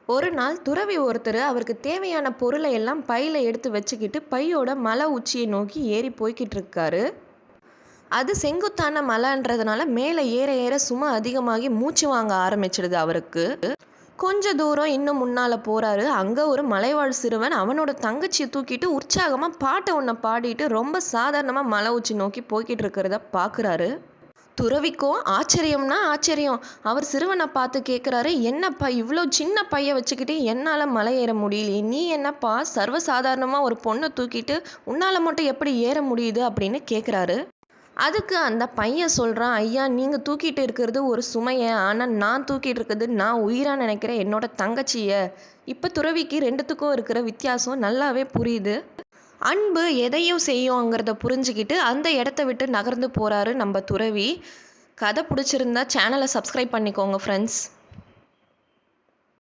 ஒரு நாள் துறவி ஒருத்தர் அவருக்கு தேவையான பொருளை எல்லாம் பையில எடுத்து வச்சுக்கிட்டு பையோட மலை உச்சியை நோக்கி ஏறி போய்கிட்டு இருக்காரு. அது செங்குத்தான மலைன்றதுனால மேலே ஏற ஏற சுமை அதிகமாகி மூச்சு வாங்க ஆரம்பிச்சிடுது அவருக்கு. கொஞ்ச தூரம் இன்னும் முன்னால போறாரு. அங்க ஒரு மலைவாழ் சிறுவன் அவனோட தங்கச்சியை தூக்கிட்டு உற்சாகமா பாட்டை ஒன்றை பாடிட்டு ரொம்ப சாதாரணமா மலை உச்சி நோக்கி போய்கிட்டு இருக்கிறத பாக்குறாரு. துறவிக்கும் ஆச்சரியம்னா ஆச்சரியம். அவர் சிறுவனை பார்த்து கேட்குறாரு, என்னப்பா இவ்வளோ சின்ன பைய வச்சுக்கிட்டு என்னால் மலை ஏற முடியலையே, நீ என்னப்பா சர்வசாதாரணமாக ஒரு பொண்ணை தூக்கிட்டு உன்னால் மட்டும் எப்படி ஏற முடியுது அப்படின்னு கேட்குறாரு. அதுக்கு அந்த பையன் சொல்கிறான், ஐயா நீங்கள் தூக்கிட்டு இருக்கிறது ஒரு சுமையை, ஆனால் நான் தூக்கிட்டு இருக்கிறது நான் உயிராக நினைக்கிற என்னோட தங்கச்சியை. இப்போ துறவிக்கு ரெண்டுத்துக்கும் இருக்கிற வித்தியாசம் நல்லாவே புரியுது. அன்பு எதையும் செய்யுங்கிறத புரிஞ்சுக்கிட்டு அந்த இடத்த விட்டு நகர்ந்து போகிறாரு நம்ம துறவி. கதை பிடிச்சிருந்தா சேனலை சப்ஸ்கிரைப் பண்ணிக்கோங்க ஃப்ரெண்ட்ஸ்.